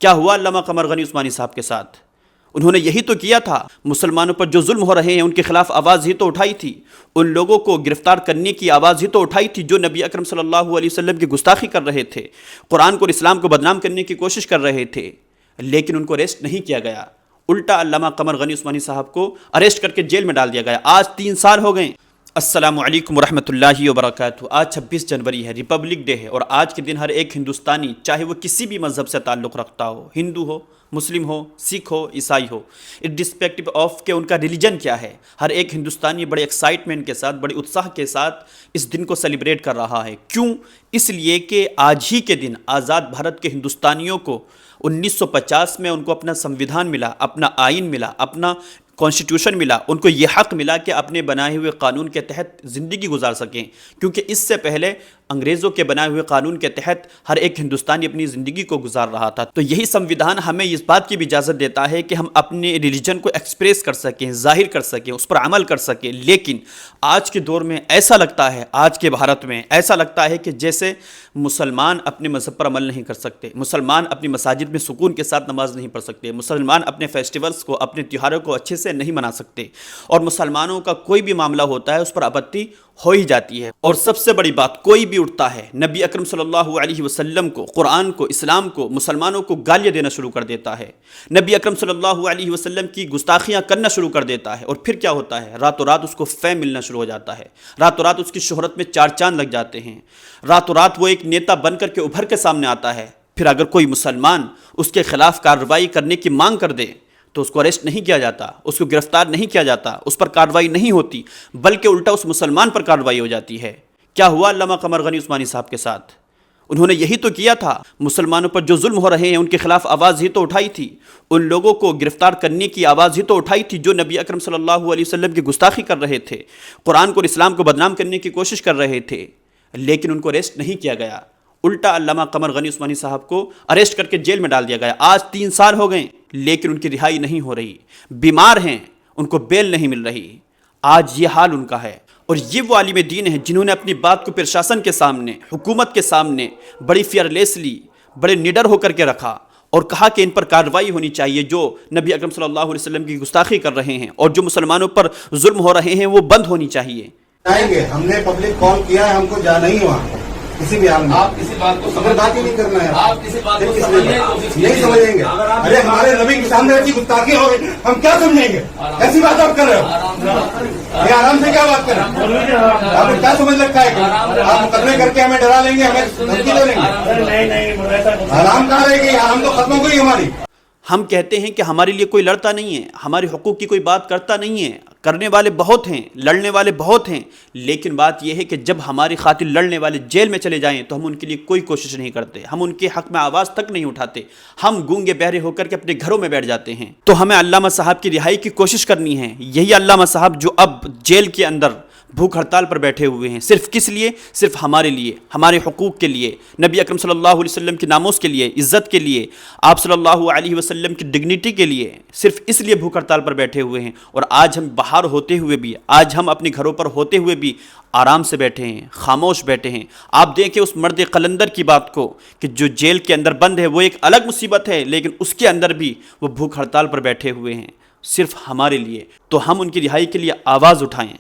کیا ہوا علامہ قمر غنی عثمانی صاحب کے ساتھ؟ انہوں نے یہی تو کیا تھا، مسلمانوں پر جو ظلم ہو رہے ہیں ان کے خلاف آواز ہی تو اٹھائی تھی، ان لوگوں کو گرفتار کرنے کی آواز ہی تو اٹھائی تھی جو نبی اکرم صلی اللہ علیہ وسلم کی گستاخی کر رہے تھے، قرآن کو اور اسلام کو بدنام کرنے کی کوشش کر رہے تھے، لیکن ان کو اریسٹ نہیں کیا گیا۔ الٹا علامہ قمر غنی عثمانی صاحب کو اریسٹ کر کے جیل میں ڈال دیا گیا۔ آج 3 سال ہو گئے۔ السلام علیکم ورحمۃ اللہ وبرکاتہ۔ آج 26 جنوری ہے، ریپبلک ڈے ہے، اور آج کے دن ہر ایک ہندوستانی، چاہے وہ کسی بھی مذہب سے تعلق رکھتا ہو، ہندو ہو، مسلم ہو، سکھ ہو، عیسائی ہو، ارسپیکٹو آف کہ ان کا ریلیجن کیا ہے، ہر ایک ہندوستانی بڑے ایکسائٹمنٹ کے ساتھ، بڑے اتساہ کے ساتھ اس دن کو سیلیبریٹ کر رہا ہے۔ کیوں؟ اس لیے کہ آج ہی کے دن آزاد بھارت کے ہندوستانیوں کو 1950 میں ان کو اپنا سمویدھان ملا، اپنا آئین ملا، اپنا کانسٹیٹیوشن ملا، ان کو یہ حق ملا کہ اپنے بنائے ہوئے قانون کے تحت زندگی گزار سکیں، کیونکہ اس سے پہلے انگریزوں کے بنائے ہوئے قانون کے تحت ہر ایک ہندوستانی اپنی زندگی کو گزار رہا تھا۔ تو یہی سمویدھان ہمیں اس بات کی بھی اجازت دیتا ہے کہ ہم اپنے ریلیجن کو ایکسپریس کر سکیں، ظاہر کر سکیں، اس پر عمل کر سکیں، لیکن آج کے دور میں ایسا لگتا ہے، آج کے بھارت میں ایسا لگتا ہے کہ جیسے مسلمان اپنے مذہب پر عمل نہیں کر سکتے، مسلمان اپنی مساجد میں سکون کے ساتھ نماز نہیں پڑھ سکتے، مسلمان اپنے فیسٹیولز کو، اپنے تہواروں کو اچھے سے نہیں منا سکتے، اور مسلمانوں کا کوئی بھی معاملہ ہوتا ہے اس پر اپتی ہو ہی جاتی ہے۔ اور سب سے بڑی بات، کوئی بھی اٹھتا ہے نبی اکرم صلی اللہ علیہ وسلم کو، قرآن کو، اسلام کو، مسلمانوں کو گالیاں دینا شروع کر دیتا ہے، نبی اکرم صلی اللہ علیہ وسلم کی گستاخیاں کرنا شروع کر دیتا ہے، اور پھر کیا ہوتا ہے؟ راتوں رات اس کو فیم ملنا شروع ہو جاتا ہے، راتوں رات اس کی شہرت میں 4 چاند لگ جاتے ہیں، راتوں رات وہ ایک نیتا بن کر کے ابھر کے سامنے آتا ہے۔ پھر اگر کوئی مسلمان اس کے خلاف کارروائی کرنے کی مانگ کر دے تو اس کو اریسٹ نہیں کیا جاتا، اس کو گرفتار نہیں کیا جاتا، اس پر کارروائی نہیں ہوتی، بلکہ الٹا اس مسلمان پر کارروائی ہو جاتی ہے۔ کیا ہوا علامہ قمر غنی عثمانی صاحب کے ساتھ؟ انہوں نے یہی تو کیا تھا، مسلمانوں پر جو ظلم ہو رہے ہیں ان کے خلاف آواز ہی تو اٹھائی تھی، ان لوگوں کو گرفتار کرنے کی آواز ہی تو اٹھائی تھی جو نبی اکرم صلی اللہ علیہ وسلم کی گستاخی کر رہے تھے، قرآن کو اور اسلام کو بدنام کرنے کی کوشش کر رہے تھے، لیکن ان کو اریسٹ نہیں کیا گیا۔ الٹا علامہ قمر غنی عثمانی صاحب کو اریسٹ کر کے جیل میں ڈال دیا گیا۔ آج 3 سال ہو گئے، لیکن ان کی رہائی نہیں ہو رہی، بیمار ہیں، ان کو بیل نہیں مل رہی۔ آج یہ حال ان کا ہے، اور یہ وہ عالم دین ہیں جنہوں نے اپنی بات کو پرشاسن کے سامنے، حکومت کے سامنے بڑی فیئرلیسلی، بڑے نڈر ہو کر کے رکھا، اور کہا کہ ان پر کارروائی ہونی چاہیے جو نبی اکرم صلی اللہ علیہ وسلم کی گستاخی کر رہے ہیں، اور جو مسلمانوں پر ظلم ہو رہے ہیں وہ بند ہونی چاہیے۔ جائیں گے، ہم نے پبلک کال کیا ہے، ہم کو جانا ہی ہوا کسی بھی حال میں۔ آپ کسی بات کو بات ہی نہیں کرنا ہے، آپ کسی بات کو نہیں سمجھیں گے۔ ارے ہمارے نبی کے سامنے ایسی گستاخی ہو رہی، ہم کیا سمجھیں گے؟ ایسی بات آپ کر رہے ہو، یہ آرام سے کیا بات کریں؟ آپ نے کیا سمجھ رکھا ہے؟ آپ مقدمے کر کے ہمیں ڈرا لیں گے، ہمیں دھمکی دے لیں گے؟ آرام کہاں رہے گی؟ آرام تو ختم ہو گئی ہماری۔ ہم کہتے ہیں کہ ہمارے لیے کوئی لڑتا نہیں ہے، ہمارے حقوق کی کوئی بات کرتا نہیں ہے، کرنے والے بہت ہیں، لڑنے والے بہت ہیں، لیکن بات یہ ہے کہ جب ہماری خاطر لڑنے والے جیل میں چلے جائیں تو ہم ان کے لیے کوئی کوشش نہیں کرتے، ہم ان کے حق میں آواز تک نہیں اٹھاتے، ہم گونگے بہرے ہو کر کے اپنے گھروں میں بیٹھ جاتے ہیں۔ تو ہمیں علامہ صاحب کی رہائی کی کوشش کرنی ہے۔ یہی علامہ صاحب جو اب جیل کے اندر بھوک ہڑتال پر بیٹھے ہوئے ہیں، صرف کس لیے؟ صرف ہمارے لیے، ہمارے حقوق کے لیے، نبی اکرم صلی اللہ علیہ وسلم کی ناموس کے لیے، عزت کے لیے، آپ صلی اللہ علیہ وسلم کی ڈگنیٹی کے لیے، صرف اس لیے بھوک ہڑتال پر بیٹھے ہوئے ہیں۔ اور آج ہم باہر ہوتے ہوئے بھی، آج ہم اپنے گھروں پر ہوتے ہوئے بھی آرام سے بیٹھے ہیں، خاموش بیٹھے ہیں۔ آپ دیکھیں اس مرد قلندر کی بات کو کہ جو جیل کے اندر بند ہے، وہ ایک الگ مصیبت ہے، لیکن اس کے اندر بھی وہ بھوک ہڑتال پر بیٹھے ہوئے ہیں، صرف ہمارے لیے۔ تو ہم ان کی رہائی کے لیے آواز اٹھائیں۔